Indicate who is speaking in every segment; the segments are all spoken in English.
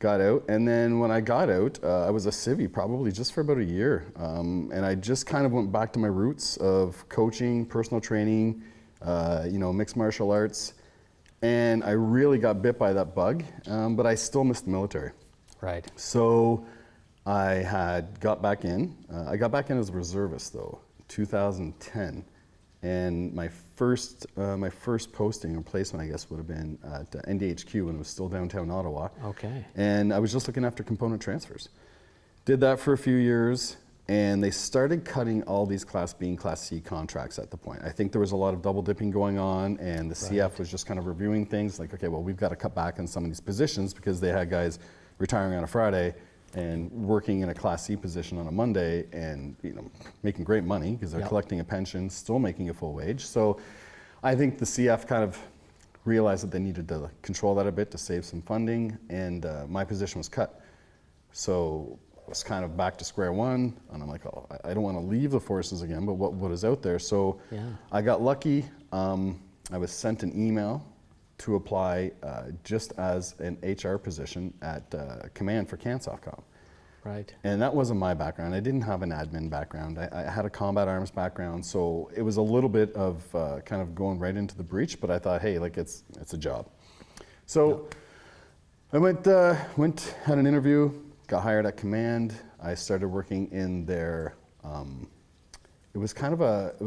Speaker 1: got out, and then when I got out, I was a civvy probably just for about a year, and I just kind of went back to my roots of coaching, personal training, mixed martial arts, and I really got bit by that bug, but I still missed the military.
Speaker 2: Right.
Speaker 1: So I had got back in. I got back in as a reservist though, 2010, and my first posting or placement, I guess, would have been at NDHQ when it was still downtown Ottawa.
Speaker 2: Okay.
Speaker 1: And I was just looking after component transfers. Did that for a few years, and they started cutting all these Class B and Class C contracts at the point. I think there was a lot of double dipping going on, and the CF was just kind of reviewing things like, okay, well, we've got to cut back on some of these positions because they had guys retiring on a Friday and working in a Class C position on a Monday, and making great money because they're collecting a pension, still making a full wage. So I think the CF kind of realized that they needed to control that a bit to save some funding, and my position was cut. So I was kind of back to square one, and I'm like, oh, I don't want to leave the forces again, but what is out there? So I got lucky. I was sent an email to apply just as an HR position at Command for CanSoftCom.
Speaker 2: Right.
Speaker 1: And that wasn't my background. I didn't have an admin background. I had a combat arms background, so it was a little bit of kind of going right into the breach, but I thought, hey, like it's a job. So I went, had an interview, got hired at Command. I started working in their, it was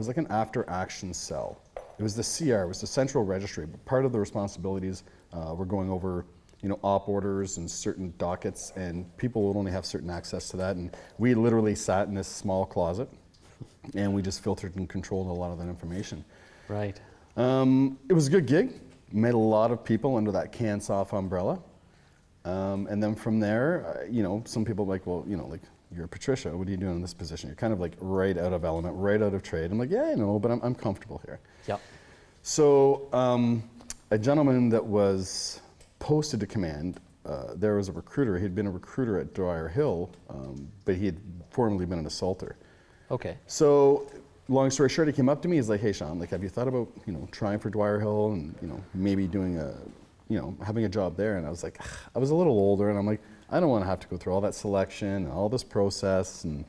Speaker 1: like an after action cell. It was the CR, it was the central registry, but part of the responsibilities were going over, op orders and certain dockets, and people would only have certain access to that. And we literally sat in this small closet, and we just filtered and controlled a lot of that information.
Speaker 2: Right.
Speaker 1: It was a good gig. Met a lot of people under that CanSoft umbrella. And then from there, some people like, well, like, you're Patricia, what are you doing in this position? You're kind of like right out of element, right out of trade. I'm like, yeah, I know, but I'm comfortable here.
Speaker 2: Yep.
Speaker 1: So a gentleman that was posted to Command, there was a recruiter. He'd been a recruiter at Dwyer Hill, but he had formerly been an assaulter.
Speaker 2: Okay.
Speaker 1: So long story short, he came up to me. He's like, hey, Shawn, like, have you thought about, trying for Dwyer Hill and, maybe doing having a job there? And I was like, I was a little older, and I'm like, I don't want to have to go through all that selection and all this process. And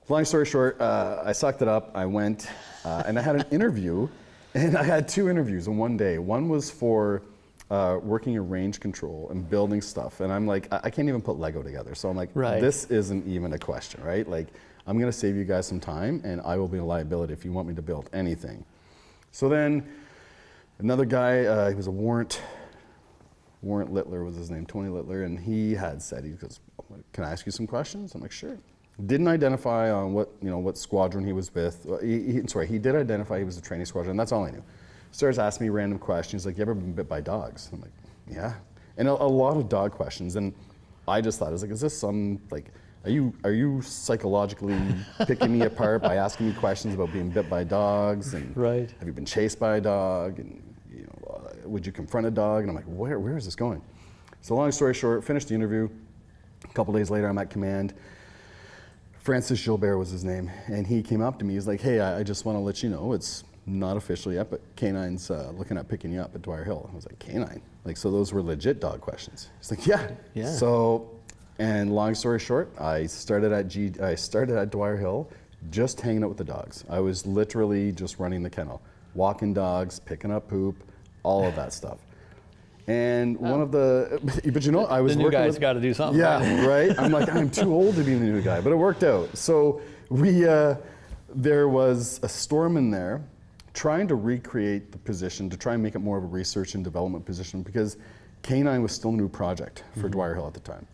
Speaker 1: long story short, I sucked it up. I went and I had an interview, and I had 2 interviews in one day. One was for working in range control and building stuff. And I'm like, I can't even put Lego together. So I'm like, this isn't even a question, right? Like, I'm going to save you guys some time, and I will be a liability if you want me to build anything. So then another guy, he was a Warrant Littler was his name, Tony Littler, and he had said, he goes, can I ask you some questions? I'm like, sure. Didn't identify on what squadron he was with. He did identify he was a training squadron, that's all I knew. Starts asking me random questions, like, you ever been bit by dogs? I'm like, yeah. And a lot of dog questions, and I just thought, I was like, is this some, like, are you psychologically picking me apart by asking me questions about being bit by dogs? And have you been chased by a dog? And would you confront a dog? And I'm like, where is this going? So long story short, finished the interview. A couple days later, I'm at Command. Francis Gilbert was his name, and he came up to me. He's like, hey, I just want to let you know, it's not official yet, but K9's looking at picking you up at Dwyer Hill. I was like, K9? Like, so those were legit dog questions? He's like, yeah. So, and long story short, I started at Dwyer Hill, just hanging out with the dogs. I was literally just running the kennel, walking dogs, picking up poop, all of that stuff. And one of the, but I was
Speaker 2: the new
Speaker 1: working
Speaker 2: guy's
Speaker 1: with,
Speaker 2: got to do something.
Speaker 1: Yeah, right? I'm like, I'm too old to be the new guy, but it worked out. So there was a storm in there trying to recreate the position, to try and make it more of a research and development position, because K9 was still a new project for Dwyer Hill at the time.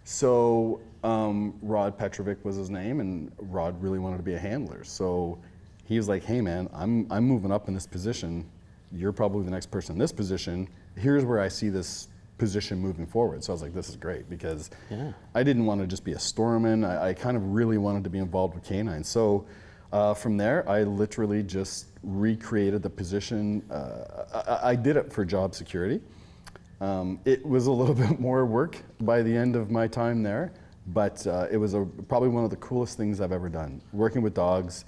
Speaker 1: So Rod Petrovic was his name, and Rod really wanted to be a handler. So he was like, hey man, I'm moving up in this position. You're probably the next person in this position. Here's where I see this position moving forward. So I was like, this is great, because I didn't want to just be a storeman. I kind of really wanted to be involved with K9. So from there, I literally just recreated the position. I did it for job security. It was a little bit more work by the end of my time there, but it was probably one of the coolest things I've ever done. Working with dogs,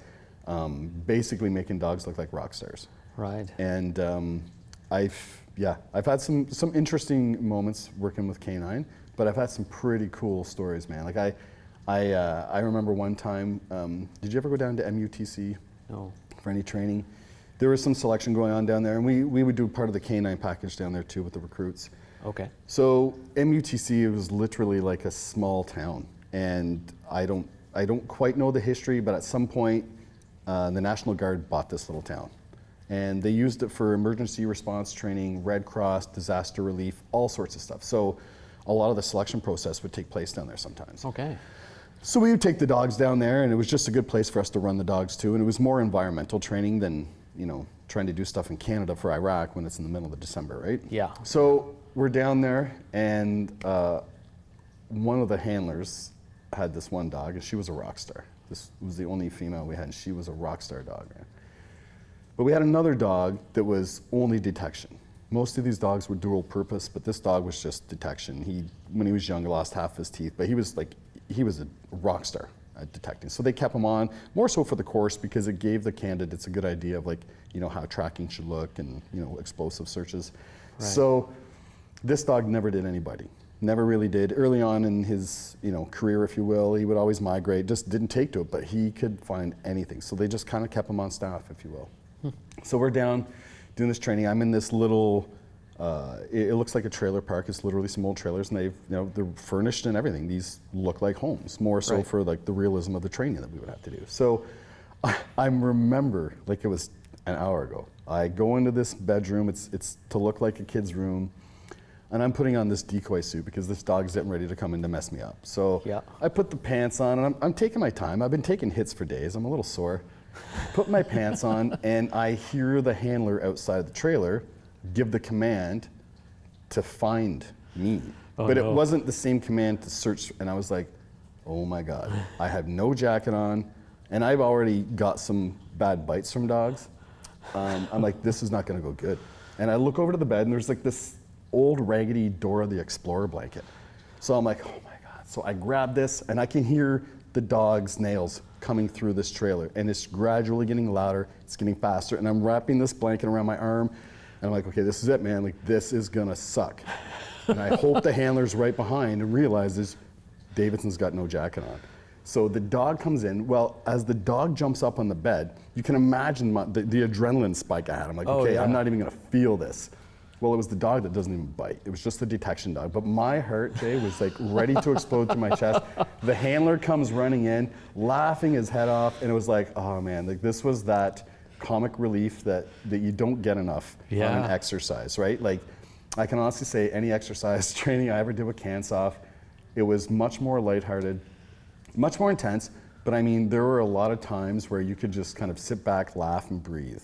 Speaker 1: basically making dogs look like rock stars.
Speaker 2: Right.
Speaker 1: And I've had some interesting moments working with K9, but I've had some pretty cool stories, man. Like I remember one time, did you ever go down to MUTC?
Speaker 2: No.
Speaker 1: For any training? There was some selection going on down there, and we would do part of the K9 package down there too with the recruits.
Speaker 2: Okay.
Speaker 1: So MUTC was literally like a small town, and I don't quite know the history, but at some point, the National Guard bought this little town, and they used it for emergency response training, Red Cross, disaster relief, all sorts of stuff. So a lot of the selection process would take place down there sometimes.
Speaker 2: Okay.
Speaker 1: So we would take the dogs down there, and it was just a good place for us to run the dogs too, and it was more environmental training than, you know, trying to do stuff in Canada for Iraq when it's in the middle of December, right?
Speaker 2: Yeah.
Speaker 1: So we're down there, and one of the handlers had this one dog, and she was a rock star. This was the only female we had, and she was a rock star dog, right? But we had another dog that was only detection. Most of these dogs were dual purpose, but this dog was just detection. When he was young, he lost half his teeth, but he was a rock star at detecting. So they kept him on, more so for the course, because it gave the candidates a good idea of, like, you know, how tracking should look and, you know, explosive searches. Right. So this dog never did anybody. Never really did. Early on in his, you know, career, if you will, he would always migrate, just didn't take to it, but he could find anything. So they just kind of kept him on staff, if you will. So we're down doing this training. I'm in this little, it looks like a trailer park. It's literally some old trailers, and they're furnished and everything. These look like homes, more so right. For like the realism of the training that we would have to do. So I remember, like it was an hour ago, I go into this bedroom. It's to look like a kid's room, and I'm putting on this decoy suit because this dog's getting ready to come in to mess me up. So yeah. I put the pants on, and I'm taking my time. I've been taking hits for days. I'm a little sore. Put my pants on, and I hear the handler outside the trailer give the command to find me. Oh, but no. It wasn't the same command to search, and I was like, oh my God, I have no jacket on, and I've already got some bad bites from dogs. I'm like, this is not gonna go good. And I look over to the bed, and there's like this old raggedy Dora the Explorer blanket. So I'm like, oh my God. So I grab this, and I can hear the dog's nails coming through this trailer, and it's gradually getting louder, it's getting faster, and I'm wrapping this blanket around my arm, and I'm like, okay, this is it, man, like this is gonna suck. And I hope the handler's right behind and realizes Davidson's got no jacket on. So the dog comes in. Well, as the dog jumps up on the bed, you can imagine the adrenaline spike I had. I'm like, okay, yeah. I'm not even gonna feel this. Well, it was the dog that doesn't even bite. It was just the detection dog. But my heart, Jay, was like ready to explode through my chest. The handler comes running in, laughing his head off, and it was like, oh man, like this was that comic relief that you don't get enough on an exercise, right? Like, I can honestly say any exercise training I ever did with Cansoff, it was much more lighthearted, much more intense, but I mean, there were a lot of times where you could just kind of sit back, laugh, and breathe.